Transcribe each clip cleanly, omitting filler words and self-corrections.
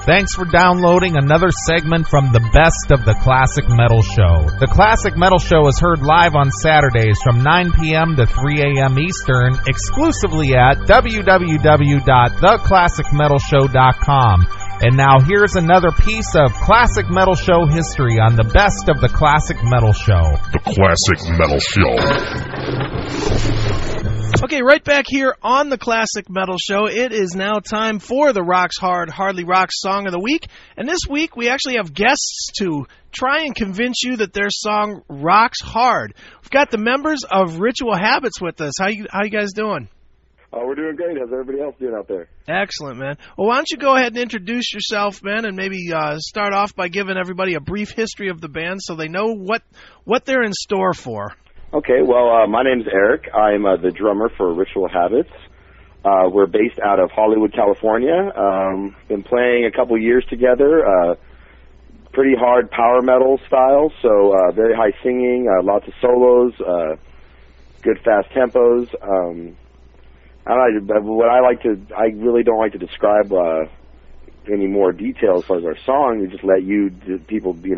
Thanks for downloading another segment from the Best of the Classic Metal Show. The Classic Metal Show is heard live on Saturdays from 9 p.m. to 3 a.m. Eastern, exclusively at www.theclassicmetalshow.com. And now here's another piece of Classic Metal Show history on the Best of the Classic Metal Show. The Classic Metal Show. Okay, right back here on the Classic Metal Show, it is now time for the Rocks Hard, Hardly Rocks Song of the Week. And this week, we actually have guests to try and convince you that their song rocks hard. We've got the members of Ritual Habits with us. How you guys doing? Oh, we're doing great. How's everybody else doing out there? Excellent, man. Well, why don't you go ahead and introduce yourself, man, and maybe start off by giving everybody a brief history of the band so they know what they're in store for. Okay, well, my name's Eric. I'm the drummer for Ritual Habits. We're based out of Hollywood, California. Been playing a couple years together. Pretty hard power metal style, so very high singing, lots of solos, good fast tempos. I really don't like to describe any more details as far as our song. We just let people, if you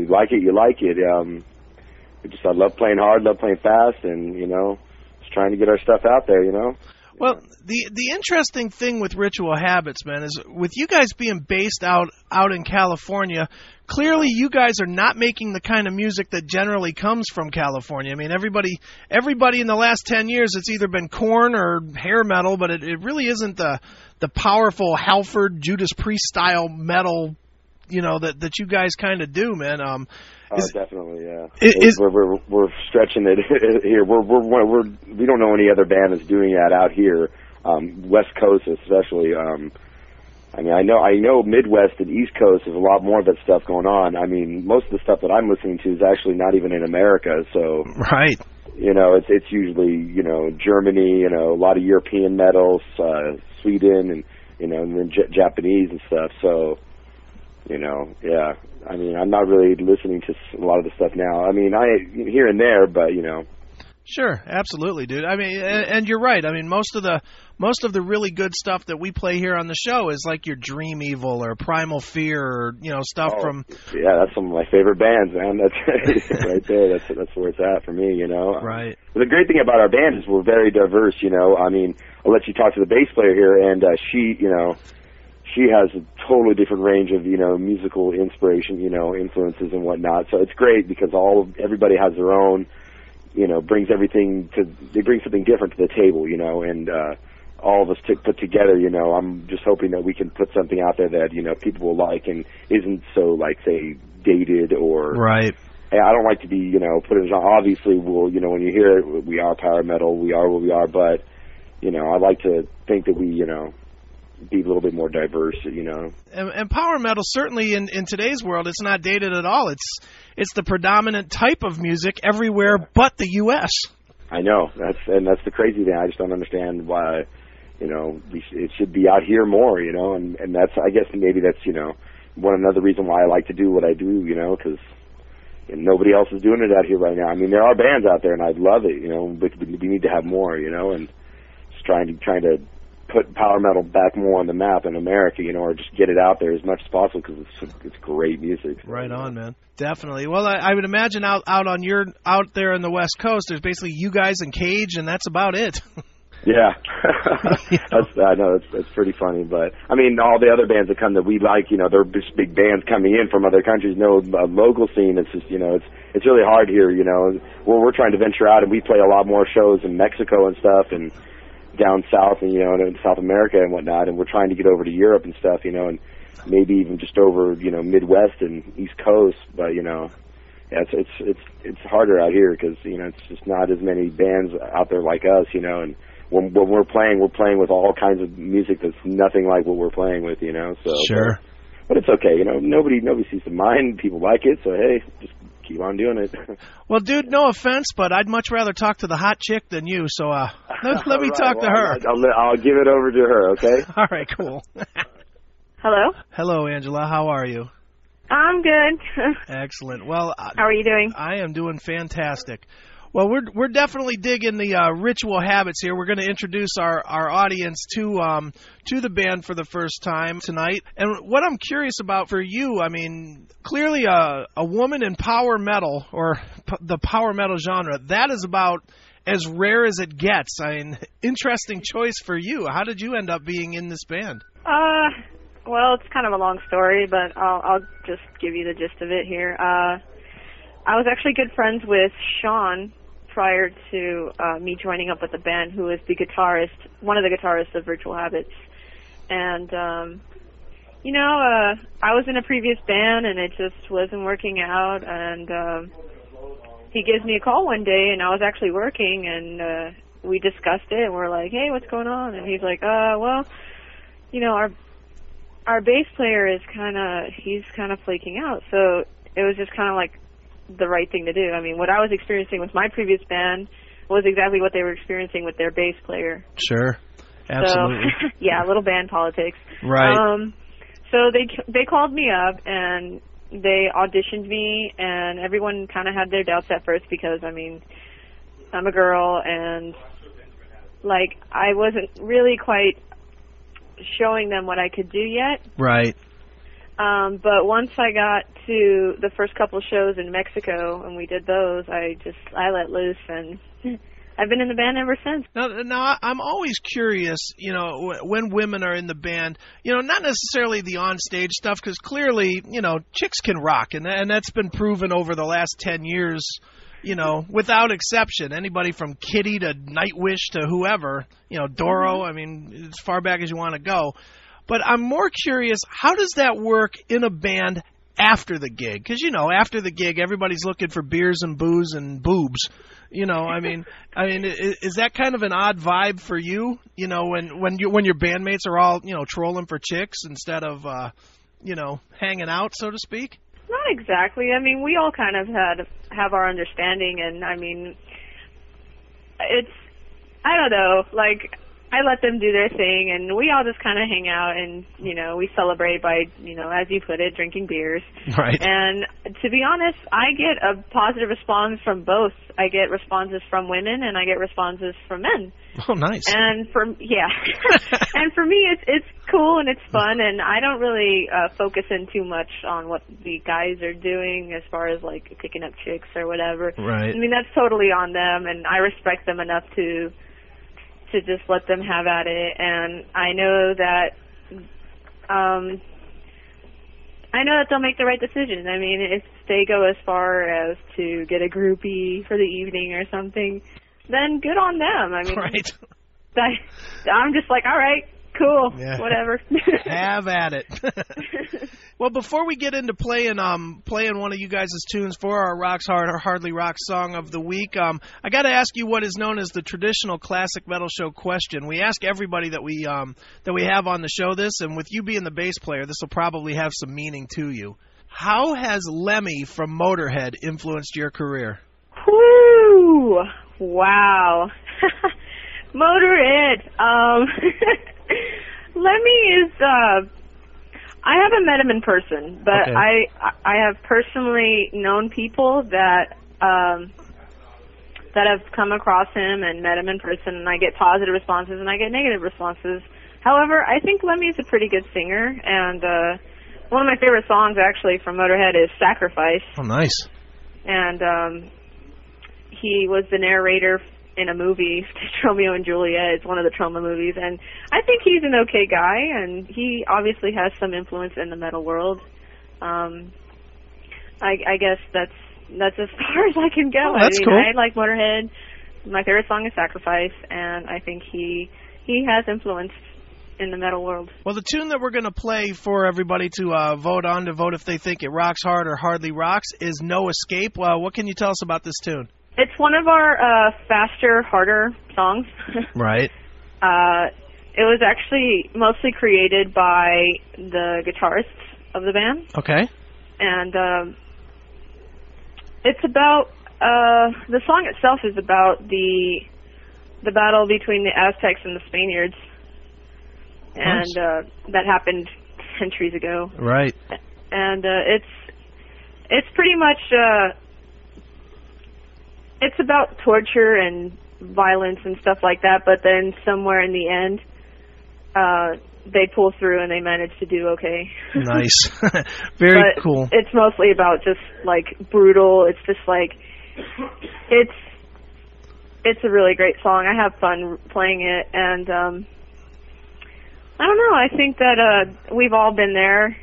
like it, you like it. I love playing hard, love playing fast, and, just trying to get our stuff out there, Well, the interesting thing with Ritual Habits, man, is with you guys being based out in California, clearly you guys are not making the kind of music that generally comes from California. I mean, everybody in the last 10 years, it's either been Korn or hair metal, but it really isn't the powerful Halford, Judas Priest style metal, that you guys kind of do, man. Definitely, yeah. We're stretching it here. We don't know any other band that's doing that out here, West Coast especially. I know Midwest and East Coast is a lot more of that stuff going on. I mean, most of the stuff that I'm listening to is actually not even in America. So right, it's usually Germany, a lot of European metals, Sweden, and then Japanese and stuff. So yeah. I mean, I'm not really listening to a lot of the stuff now. I mean, here and there, but Sure, absolutely, dude. I mean, and you're right. I mean, most of the really good stuff that we play here on the show is like your Dream Evil or Primal Fear, or stuff from. Yeah, that's some of my favorite bands, man. That's right there. That's where it's at for me. Right. But the great thing about our band is we're very diverse. I mean, I'll let you talk to the bass player here, and she has a totally different range of, musical inspiration, influences and whatnot. So it's great because everybody has their own, brings they bring something different to the table, and all of us put together, I'm just hoping that we can put something out there that, people will like and isn't so, say, dated or... Right. I don't like to be, put in a genre. Obviously, when you hear it, we are power metal, we are what we are, but, I like to think that we, be a little bit more diverse, And power metal, certainly in today's world, it's not dated at all. It's the predominant type of music everywhere but the U.S. I know. That's the crazy thing. I just don't understand why, it should be out here more, and that's, I guess maybe that's, another reason why I like to do what I do, because nobody else is doing it out here right now. I mean, there are bands out there, and I'd love it, but we need to have more, and just trying to put power metal back more on the map in America, or just get it out there as much as possible because it's great music. Right on, man. Definitely. Well, I would imagine out there in the West Coast, there's basically you guys and Cage, and that's about it. Yeah, I know that's pretty funny. But I mean, all the other bands that come that we like, they're just big bands coming in from other countries. No local scene. It's just it's really hard here. We're trying to venture out, and we play a lot more shows in Mexico and stuff, and down south and in South America and whatnot, and we're trying to get over to Europe and stuff, and maybe even just over Midwest and East Coast, but it's harder out here because it's just not as many bands out there like us, and when we're playing with all kinds of music that's nothing like what we're playing with, so sure. But it's okay, nobody seems to mind. People like it, so hey, just keep on doing it. Well, dude, no offense, but I'd much rather talk to the hot chick than you, so let me talk to her. I'll give it over to her, okay? All right, cool. Hello? Hello, Angela. How are you? I'm good. Excellent. Well, how are you doing? I am doing fantastic. Well, we're definitely digging the Ritual Habits here. We're going to introduce our audience to the band for the first time tonight. And what I'm curious about for you, I mean, clearly a woman in power metal, or the power metal genre, that is about as rare as it gets. I mean, interesting choice for you. How did you end up being in this band? Well, it's kind of a long story, but I'll just give you the gist of it here. I was actually good friends with Sean prior to me joining up with the band, who is the guitarist, one of the guitarists of Ritual Habits. And, I was in a previous band, and it just wasn't working out, and he gives me a call one day, and I was actually working, and we discussed it, and we're like, hey, what's going on? And he's like, well, our bass player is he's kind of flaking out, so it was just kind of like the right thing to do. I mean, what I was experiencing with my previous band was exactly what they were experiencing with their bass player. Sure. Absolutely. So, yeah, a little band politics. Right. So they called me up, and they auditioned me, and everyone kind of had their doubts at first because, I mean, I'm a girl, and, like, I wasn't really quite showing them what I could do yet. Right. But once I got to the first couple shows in Mexico and we did those, I let loose, and I've been in the band ever since. Now I'm always curious, when women are in the band, not necessarily the on-stage stuff, because clearly, chicks can rock, and that's been proven over the last 10 years, without exception. Anybody from Kitty to Nightwish to whoever, Doro, I mean, as far back as you want to go. But I'm more curious, how does that work in a band after the gig? Because, after the gig, everybody's looking for beers and booze and boobs. I mean, is that kind of an odd vibe for you? When your bandmates are all, trolling for chicks instead of, hanging out, so to speak? Not exactly. I mean, we all kind of have our understanding, and I mean, I don't know, like, I let them do their thing, and we all just kind of hang out, and, we celebrate by, as you put it, drinking beers. Right. And to be honest, I get a positive response from both. I get responses from women, and I get responses from men. Oh, nice. And and for me, it's cool and it's fun, and I don't really focus in too much on what the guys are doing as far as, like, picking up chicks or whatever. Right. I mean, that's totally on them, and I respect them enough to just let them have at it. And I know that they'll make the right decision. I mean, if they go as far as to get a groupie for the evening or something, then good on them. I mean, right. I'm just like, all right, cool, yeah. Whatever. Have at it. Well, before we get into playing one of you guys' tunes for our Rocks Hard or Hardly Rock Song of the Week, I got to ask you what is known as the traditional classic metal show question. We ask everybody that we have on the show this, and with you being the bass player, this will probably have some meaning to you. How has Lemmy from Motorhead influenced your career? Whoo! Wow. Motorhead. Lemmy is, I haven't met him in person, but okay. I have personally known people that have come across him and met him in person, and I get positive responses and I get negative responses. However, I think Lemmy's a pretty good singer, and one of my favorite songs actually from Motorhead is Sacrifice. Oh, nice. And he was the narrator in a movie, Romeo and Juliet. It's one of the Troma movies, and I think he's an okay guy, and he obviously has some influence in the metal world. I guess that's as far as I can go. Oh, that's cool. I like Motorhead. My favorite song is Sacrifice, and I think he has influence in the metal world. Well, the tune that we're going to play for everybody to vote if they think it rocks hard or hardly rocks is No Escape. What can you tell us about this tune? It's one of our faster, harder songs. Right. It was actually mostly created by the guitarists of the band. Okay. And it's about, the song itself is about the battle between the Aztecs and the Spaniards. Nice. And that happened centuries ago. Right. And it's pretty much it's about torture and violence and stuff like that, but then somewhere in the end, they pull through and they manage to do okay. Nice. Very but cool. It's mostly about just, like, brutal. It's just, like, it's a really great song. I have fun playing it, and I don't know. I think that we've all been there,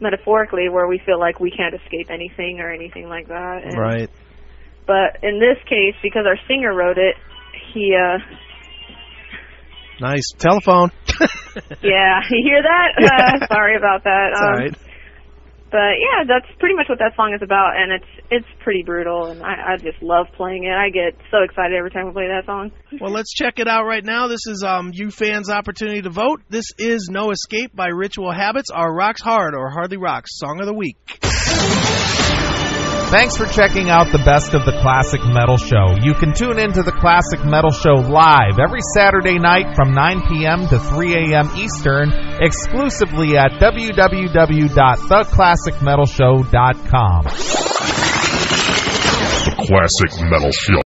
metaphorically, where we feel like we can't escape anything or anything like that. And, right. But in this case, because our singer wrote it, he... Nice. Telephone. Yeah, you hear that? Sorry about that. That's all right. But yeah, that's pretty much what that song is about, and it's pretty brutal, and I just love playing it. I get so excited every time we play that song. Well, let's check it out right now. This is you fans' opportunity to vote. This is No Escape by Ritual Habits, our Rocks Hard or Hardly Rocks Song of the Week. Thanks for checking out the Best of the Classic Metal Show. You can tune into the Classic Metal Show live every Saturday night from 9 p.m. to 3 a.m. Eastern, exclusively at www.theclassicmetalshow.com. The Classic Metal Show.